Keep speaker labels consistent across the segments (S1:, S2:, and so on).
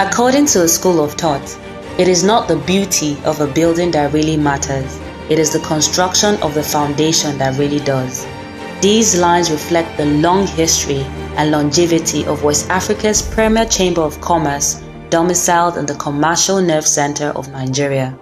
S1: According to a school of thought, it is not the beauty of a building that really matters, it is the construction of the foundation that really does. These lines reflect the long history and longevity of West Africa's premier chamber of commerce, domiciled in the commercial nerve center of Nigeria.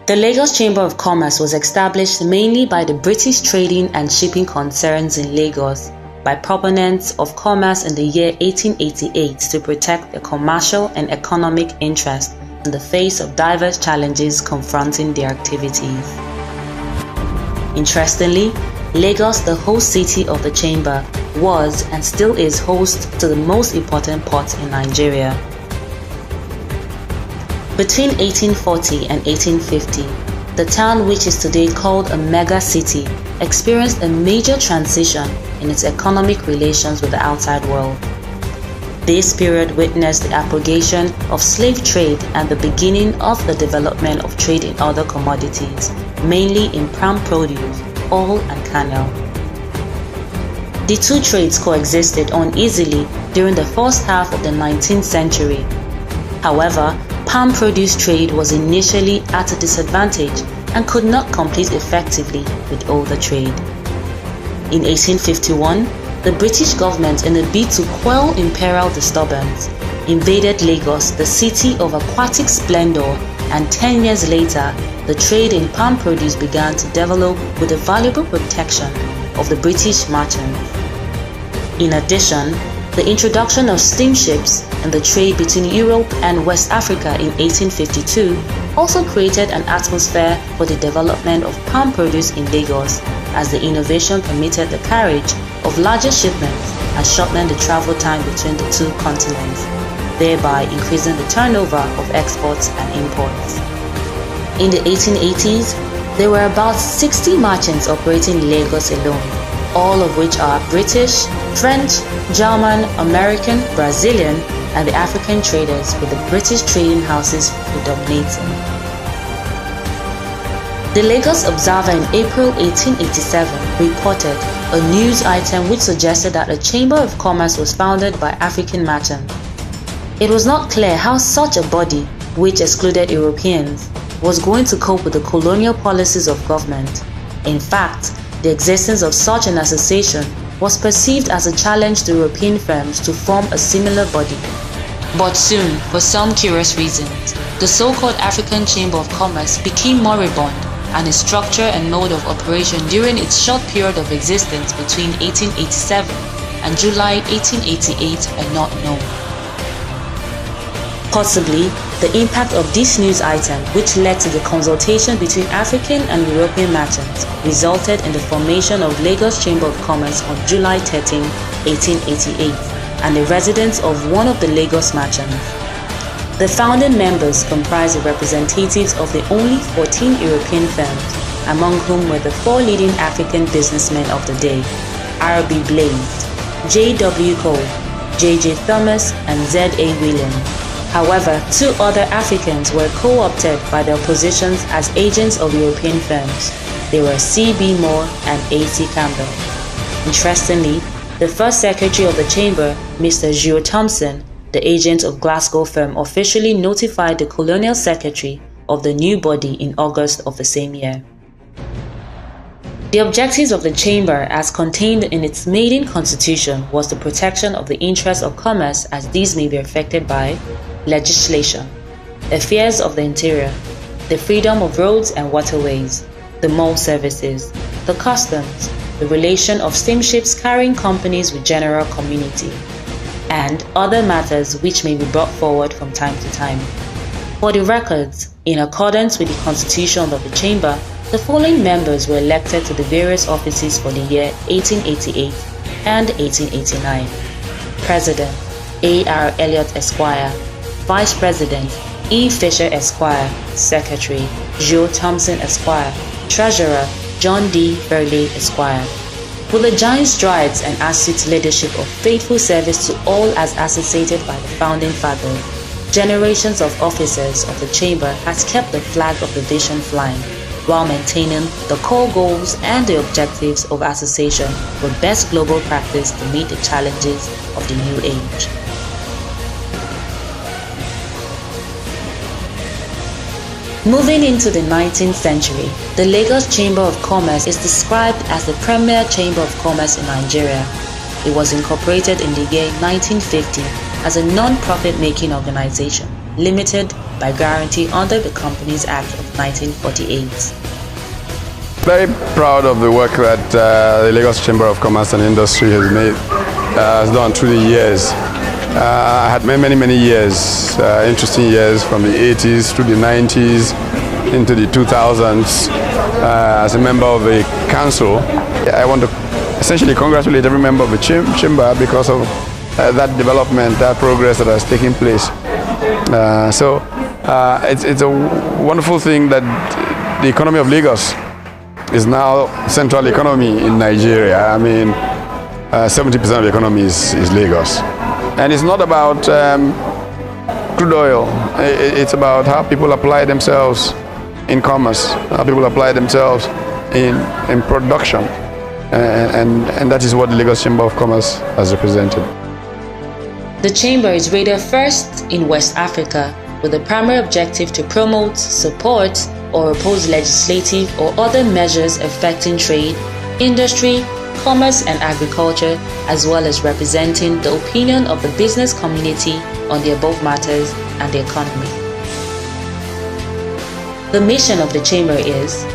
S1: The Lagos Chamber of Commerce was established mainly by the British trading and shipping concerns in Lagos by proponents of commerce in the year 1888 to protect their commercial and economic interests in the face of diverse challenges confronting their activities. Interestingly, Lagos, the host city of the chamber, was and still is host to the most important port in Nigeria. Between 1840 and 1850, the town, which is today called a mega city, experienced a major transition in its economic relations with the outside world. This period witnessed the abrogation of slave trade and the beginning of the development of trade in other commodities, mainly in palm produce, oil and kernel. The two trades coexisted uneasily during the first half of the 19th century. However, palm produce trade was initially at a disadvantage and could not compete effectively with all the trade. In 1851, the British government, in a bid to quell imperial disturbance, invaded Lagos, the city of aquatic splendor, and 10 years later, the trade in palm produce began to develop with the valuable protection of the British merchants. In addition, the introduction of steamships and the trade between Europe and West Africa in 1852 also created an atmosphere for the development of palm produce in Lagos, as the innovation permitted the carriage of larger shipments and shortened the travel time between the two continents, thereby increasing the turnover of exports and imports. In the 1880s, there were about 60 merchants operating in Lagos alone, all of which are British, French, German, American, Brazilian, and the African traders, with the British trading houses predominating. The Lagos Observer in April 1887 reported a news item which suggested that a Chamber of Commerce was founded by African merchants. It was not clear how such a body, which excluded Europeans, was going to cope with the colonial policies of government. In fact, the existence of such an association was perceived as a challenge to European firms to form a similar body. But soon, for some curious reasons, the so-called African Chamber of Commerce became moribund, and its structure and mode of operation during its short period of existence between 1887 and July 1888 are not known. Possibly, the impact of this news item, which led to the consultation between African and European merchants, resulted in the formation of Lagos Chamber of Commerce on July 13, 1888, and the residence of one of the Lagos merchants. The founding members comprised the representatives of the only 14 European firms, among whom were the 4 leading African businessmen of the day: R.B. Blaze, J.W. Cole, J.J. Thomas, and Z.A. Williams. However, 2 other Africans were co-opted by their positions as agents of European firms. They were C.B. Moore and A.C. Campbell. Interestingly, the first secretary of the chamber, Mr. Geo Thompson, the agent of Glasgow firm, officially notified the colonial secretary of the new body in August of the same year. The objectives of the chamber, as contained in its maiden constitution, was the protection of the interests of commerce as these may be affected by legislation, affairs of the interior, the freedom of roads and waterways, the mall services, the customs, the relation of steamships carrying companies with general community, and other matters which may be brought forward from time to time. For the records, in accordance with the constitution of the chamber, the following members were elected to the various offices for the year 1888 and 1889. President, A.R. Elliott Esquire. Vice President, E. Fisher Esquire. Secretary, Joe Thompson Esquire. Treasurer, John D. Burley Esquire. With the giant strides and astute leadership of faithful service to all as associated by the founding fathers, generations of officers of the chamber has kept the flag of the vision flying, while maintaining the core goals and the objectives of association with best global practice to meet the challenges of the new age. Moving into the 19th century, the Lagos Chamber of Commerce is described as the premier chamber of commerce in Nigeria. It was incorporated in the year 1950 as a non-profit making organization, limited by guarantee under the Companies Act of 1948.
S2: Very proud of the work that the Lagos Chamber of Commerce and Industry has done through the years. I had many years, interesting years from the 80s through the 90s into the 2000s as a member of the council. I want to essentially congratulate every member of the chamber because of that development, that progress that has taken place. It's a wonderful thing that the economy of Lagos is now central economy in Nigeria. I mean, 70% of the economy is Lagos. And it's not about crude oil. It's about how people apply themselves in commerce, how people apply themselves in production. And that is what the Lagos Chamber of Commerce has represented.
S1: The Chamber is rated first in West Africa with the primary objective to promote, support, or oppose legislative or other measures affecting trade, industry, commerce and agriculture, as well as representing the opinion of the business community on the above matters and the economy. The mission of the Chamber is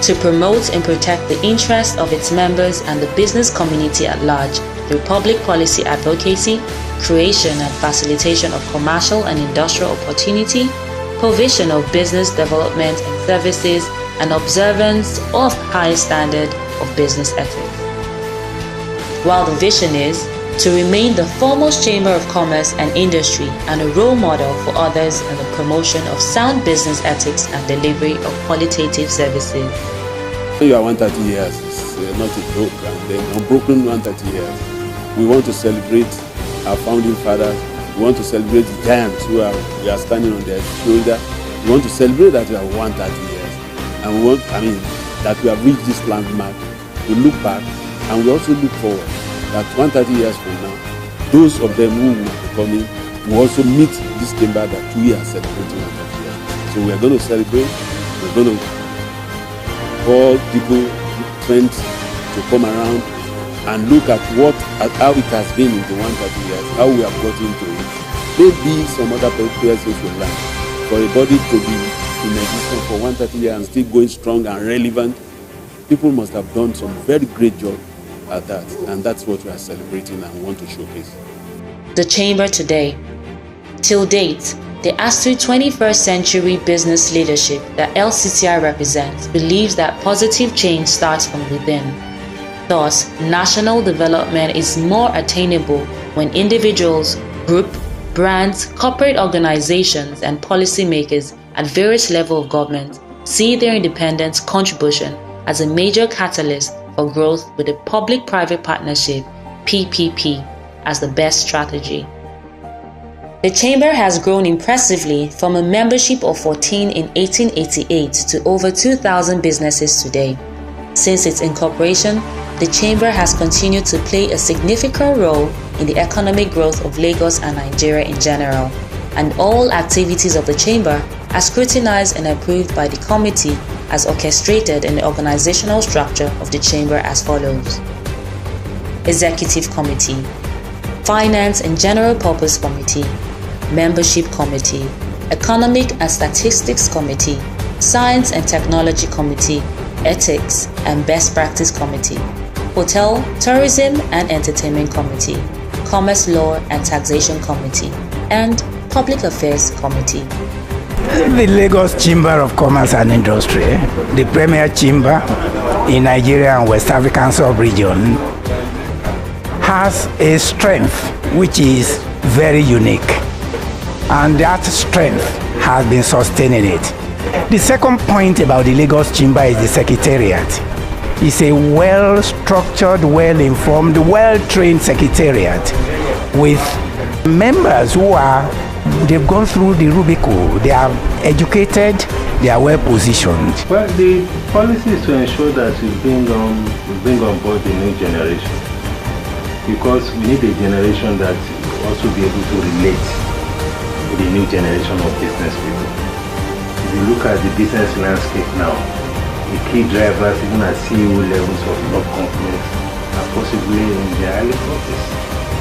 S1: to promote and protect the interests of its members and the business community at large through public policy advocacy, creation and facilitation of commercial and industrial opportunity, provision of business development and services, and observance of high standard of business ethics. While the vision is to remain the foremost chamber of commerce and industry and a role model for others in the promotion of sound business ethics and delivery of qualitative services.
S3: Your 130 years is not a joke, and then unbroken 130 years. We want to celebrate our founding fathers. We want to celebrate the giants who we are standing on their shoulder. We want to celebrate that we have 130 years, and that we have reached this landmark. We look back and we also look forward that 130 years from now, those of them who will be coming will also meet this chamber that we are celebrating 130 years. So we are going to celebrate. We're going to call people, friends to come around and look at how it has been in the 130 years, how we have gotten to it. Maybe some other persons will learn. For a body to be in existence for 130 years and still going strong and relevant, people must have done some very great job at that, and that's what we are celebrating and want to showcase.
S1: The Chamber today. Till date, the ASTU 21st Century Business Leadership that LCCI represents believes that positive change starts from within. Thus, national development is more attainable when individuals, groups, brands, corporate organizations, and policymakers at various levels of government see their independent contribution as a major catalyst for growth with a public-private partnership, PPP, as the best strategy. The Chamber has grown impressively from a membership of 14 in 1888 to over 2,000 businesses today. Since its incorporation, the Chamber has continued to play a significant role in the economic growth of Lagos and Nigeria in general, and all activities of the Chamber are scrutinized and approved by the committee as orchestrated in the organizational structure of the Chamber as follows: Executive Committee, Finance and General Purpose Committee, Membership Committee, Economic and Statistics Committee, Science and Technology Committee, Ethics and Best Practice Committee, Hotel, Tourism and Entertainment Committee, Commerce Law and Taxation Committee, and Public Affairs Committee.
S4: The Lagos Chamber of Commerce and Industry, the premier chamber in Nigeria and West African sub-region, has a strength which is very unique, and that strength has been sustaining it. The second point about the Lagos Chamber is the Secretariat. It's a well-structured, well-informed, well-trained secretariat with members who are They've gone through the Rubicon. They are educated. They are well positioned.
S5: Well, the policy is to ensure that we bring on board the new generation, because we need a generation that will also be able to relate with the new generation of business people. If you look at the business landscape now, the key drivers, even at CEO levels of top companies, are possibly in their early 40s.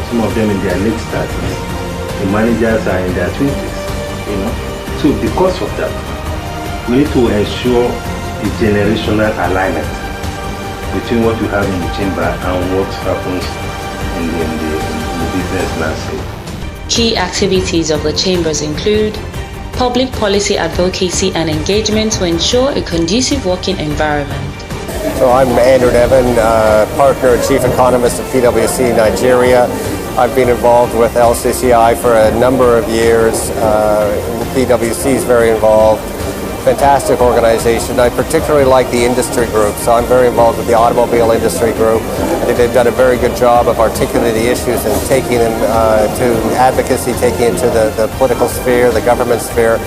S5: Some of them in their late 30s. The managers are in their 20s. So because of that, we need to ensure a generational alignment between what we have in the chamber and what happens in the business landscape.
S1: Key activities of the chambers include public policy advocacy and engagement to ensure a conducive working environment.
S6: So I'm Andrew Nevin, partner and chief economist at PwC Nigeria. I've been involved with LCCI for a number of years. PwC is very involved. Fantastic organization. I particularly like the industry group, so I'm very involved with the automobile industry group. I think they've done a very good job of articulating the issues and taking them to advocacy, taking it to the political sphere, the government sphere.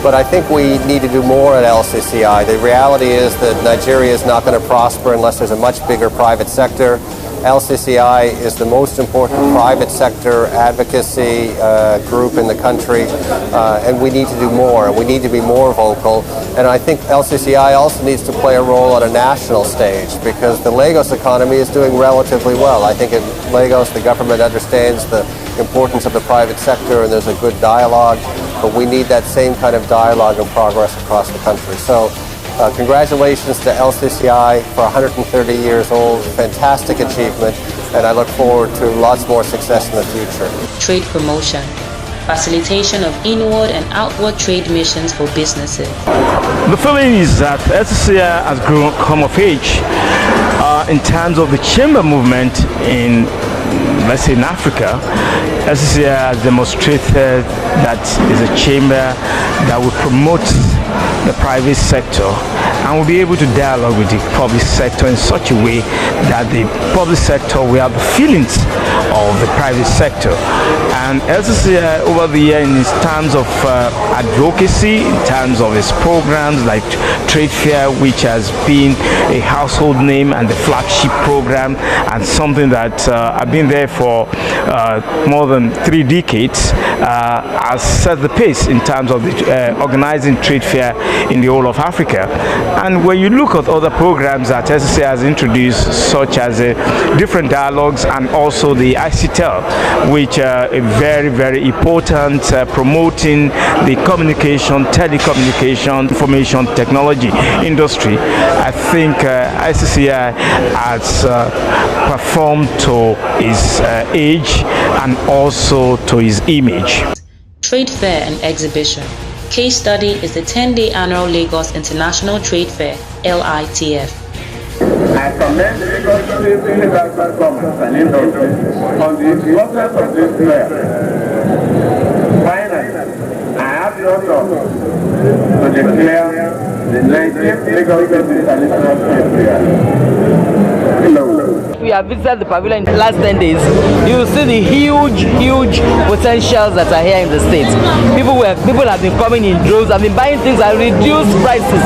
S6: But I think we need to do more at LCCI. The reality is that Nigeria is not going to prosper unless there's a much bigger private sector. LCCI is the most important private sector advocacy group in the country, and we need to do more, and we need to be more vocal. And I think LCCI also needs to play a role on a national stage, because the Lagos economy is doing relatively well. I think in Lagos the government understands the importance of the private sector, and there's a good dialogue, but we need that same kind of dialogue and progress across the country. So congratulations to LCCI for 130 years old, fantastic achievement, and I look forward to lots more success in the future.
S1: Trade promotion, facilitation of inward and outward trade missions for businesses.
S5: The feeling is that LCCI has come of age in terms of the chamber movement in, let's say, in Africa. LCCI has demonstrated that is a chamber that will promote the private sector and will be able to dialogue with the public sector in such a way that the public sector will have the feelings of the private sector. And LCCI over the year, in terms of advocacy, in terms of its programs like Trade Fair, which has been a household name and the flagship program, and something that I've been there for more than 3 decades, has set the pace in terms of the, organizing trade fair in the whole of Africa. And when you look at other programs that LCCI has introduced, such as different dialogues and also the ICTEL, which are a very, very important promoting the communication, telecommunication, information technology industry, I think LCCI has performed to its age and also to its image.
S1: Trade fair and exhibition. Case study is the 10-day annual Lagos International Trade Fair, LITF.
S7: I commend Lagos State International Commerce and Industry on the importance of this fair. Finally, I have the honor to declare the 19th Lagos State International Trade Fair. Hello.
S8: We have visited the pavilion in the last 10 days. You will see the huge potentials that are here in the state. People have been coming in droves, have been buying things at reduced prices.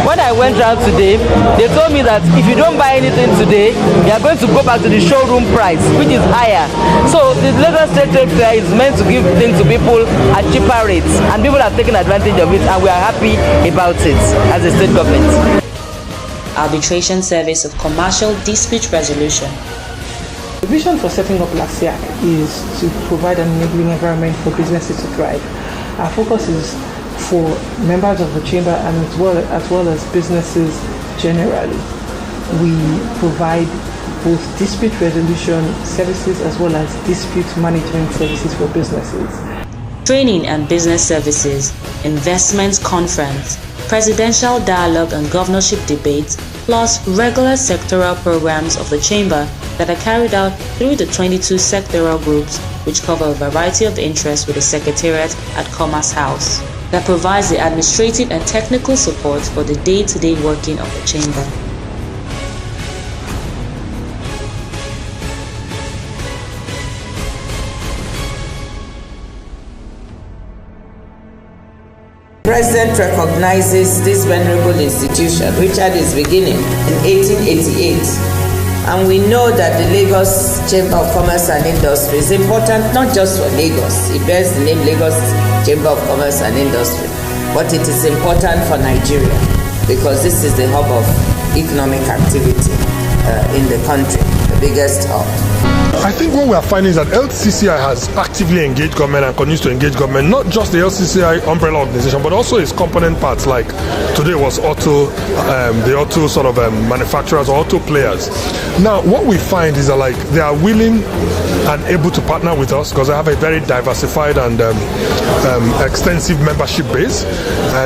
S8: When I went around today, they told me that if you don't buy anything today, you are going to go back to the showroom price, which is higher. So the Lagos State Trade Fair is meant to give things to people at cheaper rates, and people are taking advantage of it, and we are happy about it as a state government.
S1: Arbitration Service of Commercial Dispute Resolution.
S9: The vision for setting up LASIAC is to provide an enabling environment for businesses to thrive. Our focus is for members of the chamber and as well as businesses generally. We provide both dispute resolution services as well as dispute management services for businesses.
S1: Training and business services, investments conference, presidential dialogue and governorship debates, plus regular sectoral programs of the chamber that are carried out through the 22 sectoral groups, which cover a variety of interests with the Secretariat at Commerce House, that provides the administrative and technical support for the day-to-day working of the chamber.
S10: President recognizes this venerable institution, Richard is beginning, in 1888. And we know that the Lagos Chamber of Commerce and Industry is important not just for Lagos. It bears the name Lagos Chamber of Commerce and Industry, but it is important for Nigeria because this is the hub of economic activity in the country, the biggest hub.
S11: I think what we are finding is that LCCI has actively engaged government and continues to engage government, not just the LCCI umbrella organization, but also its component parts, like today was auto, the auto sort of manufacturers or auto players. Now, what we find is that like they are willing and able to partner with us because they have a very diversified and extensive membership base.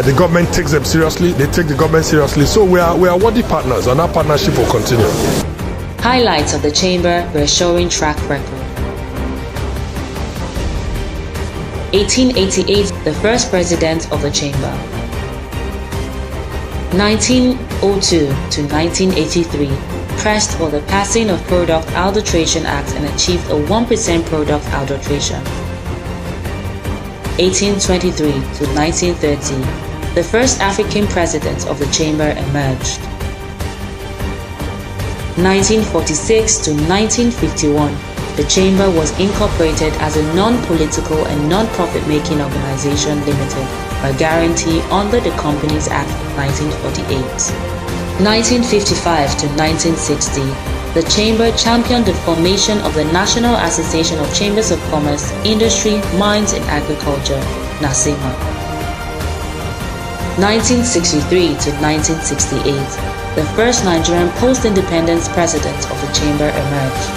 S11: The government takes them seriously, they take the government seriously, so we are worthy partners and our partnership will continue.
S1: Highlights of the Chamber were showing track record. 1888, the first president of the Chamber. 1902 to 1983, pressed for the passing of Product Arbitration Act and achieved a 1% product arbitration. 1823 to 1930, the first African president of the Chamber emerged. 1946 to 1951, the Chamber was incorporated as a non-political and non-profit-making organization limited by guarantee under the Companies Act of 1948. 1955 to 1960, the Chamber championed the formation of the National Association of Chambers of Commerce, Industry, Mines and Agriculture, NACIMA. 1963 to 1968, the first Nigerian post-independence president of the Chamber emerged.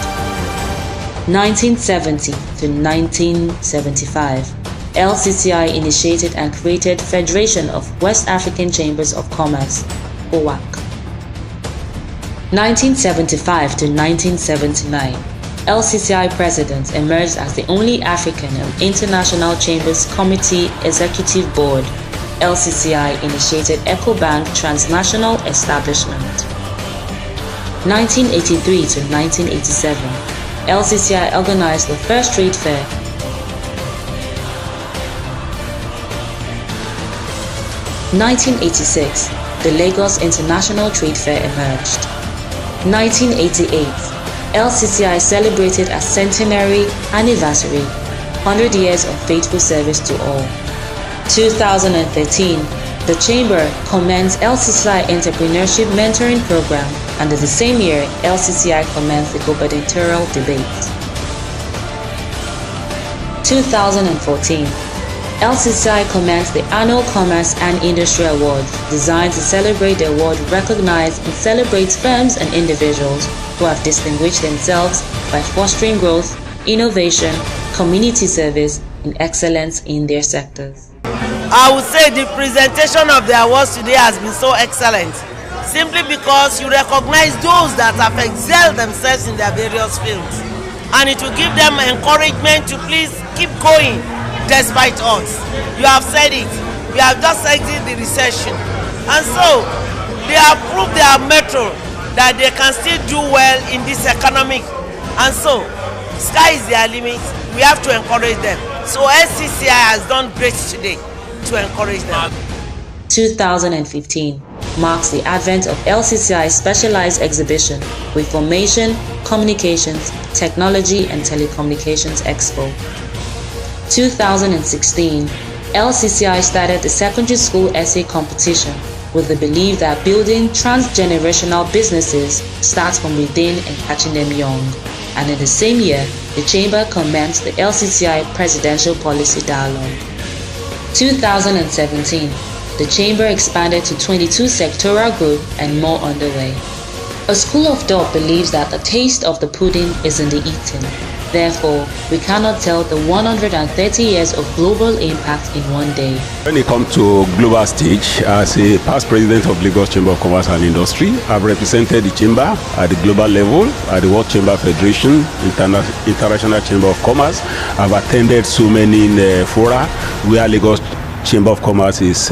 S1: 1970 to 1975, LCCI initiated and created Federation of West African Chambers of Commerce, OWAC. 1975 to 1979, LCCI President emerged as the only African and International Chambers Committee Executive Board. LCCI initiated EcoBank transnational establishment. 1983 to 1987, LCCI organized the first trade fair. (1986), the Lagos International Trade Fair emerged. 1988, LCCI celebrated a centenary anniversary, 100 years of faithful service to all. 2013, the Chamber commenced LCCI Entrepreneurship Mentoring Program, and in the same year, LCCI commenced the gubernatorial debate. 2014, LCCI commenced the Annual Commerce and Industry Awards, designed to celebrate the award, recognize and celebrate firms and individuals who have distinguished themselves by fostering growth, innovation, community service, and excellence in their sectors.
S12: I would say the presentation of the awards today has been so excellent, simply because you recognize those that have excelled themselves in their various fields, and it will give them encouragement to please keep going despite us. You have said it, we have just exited the recession, and so they have proved their mettle that they can still do well in this economic, and so sky is their limit. We have to encourage them. So LCCI has done great today to encourage them.
S1: 2015 marks the advent of LCCI's specialized exhibition with Formation, Communications, Technology and Telecommunications Expo. 2016, LCCI started the secondary school essay competition with the belief that building transgenerational businesses starts from within and catching them young. And in the same year, the Chamber commenced the LCCI Presidential Policy Dialogue. 2017, the Chamber expanded to 22 sectoral groups and more underway. A school of thought believes that the taste of the pudding is in the eating. Therefore, we cannot tell the 130 years of global impact in one day.
S3: When it comes to global stage, as a past president of Lagos Chamber of Commerce and Industry, I've represented the Chamber at the global level, at the World Chamber Federation, International Chamber of Commerce. I've attended so many fora where Lagos Chamber of Commerce is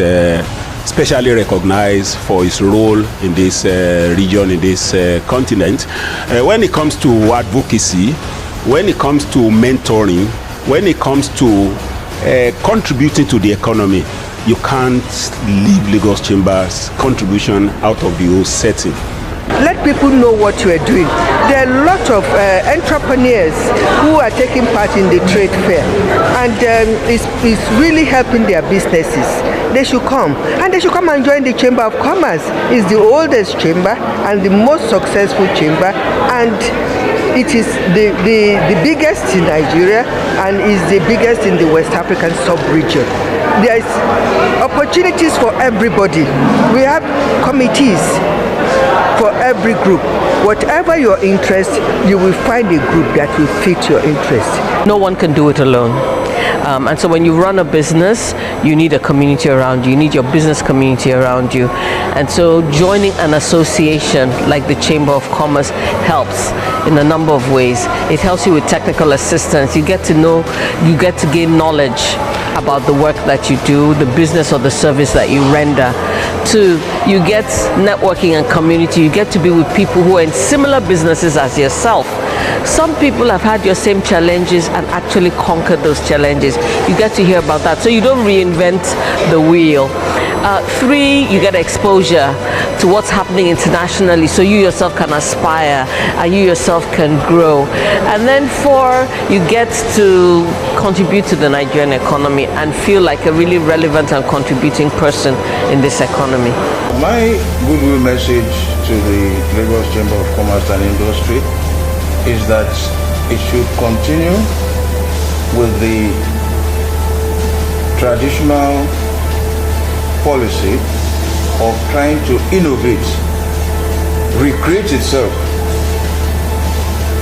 S3: specially recognized for its role in this region, in this continent. When it comes to advocacy, when it comes to mentoring, when it comes to contributing to the economy, you can't leave Lagos Chamber's contribution out of the whole setting.
S13: Let people know what you are doing. There are a lot of entrepreneurs who are taking part in the trade fair, and it's really helping their businesses. They should come, and they should come and join the Chamber of Commerce. It's the oldest chamber and the most successful chamber, and it is the biggest in Nigeria and is the biggest in the West African sub-region. There is opportunities for everybody. We have committees for every group. Whatever your interest, you will find a group that will fit your interest.
S8: No one can do it alone. And so when you run a business, you need a community around you. You need your business community around you. And so joining an association like the Chamber of Commerce helps in a number of ways. It helps you with technical assistance. You get to know, you get to gain knowledge about the work that you do, the business or the service that you render. Two, you get networking and community. You get to be with people who are in similar businesses as yourself. Some people have had your same challenges and actually conquered those challenges. You get to hear about that, so you don't reinvent the wheel. Three, you get exposure to what's happening internationally, so you yourself can aspire and you yourself can grow. And then four, you get to contribute to the Nigerian economy and feel like a really relevant and contributing person in this economy.
S14: My goodwill message to the Lagos Chamber of Commerce and Industry is that it should continue with the traditional policy of trying to innovate, recreate itself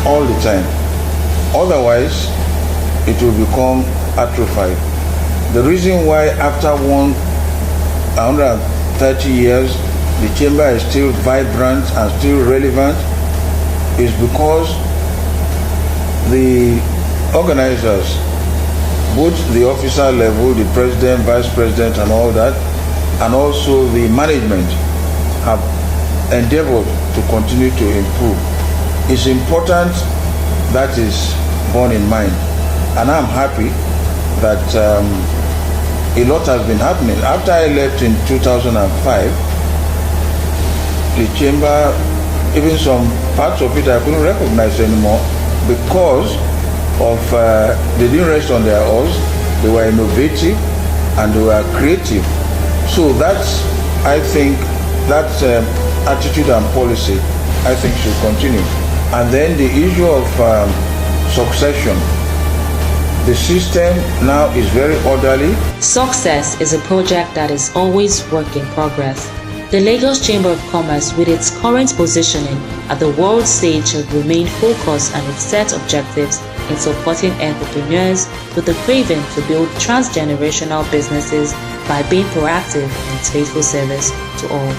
S14: all the time. Otherwise, it will become atrophied. The reason why after 130 years the chamber is still vibrant and still relevant is because the organizers, both the officer level, the president, vice president and all that, and also the management have endeavored to continue to improve. It's important that is borne in mind, and I'm happy that a lot has been happening. After I left in 2005, the chamber, even some parts of it I couldn't recognize anymore because of they didn't rest on their oars. They were innovative and they were creative. So that's, I think, that attitude and policy, I think, should continue. And then the issue of succession. The system now is very orderly.
S1: Success is a project that is always work in progress. The Lagos Chamber of Commerce, with its current positioning at the world stage, should remain focused on its set objectives in supporting entrepreneurs with the craving to build transgenerational businesses by being proactive in its faithful service to all.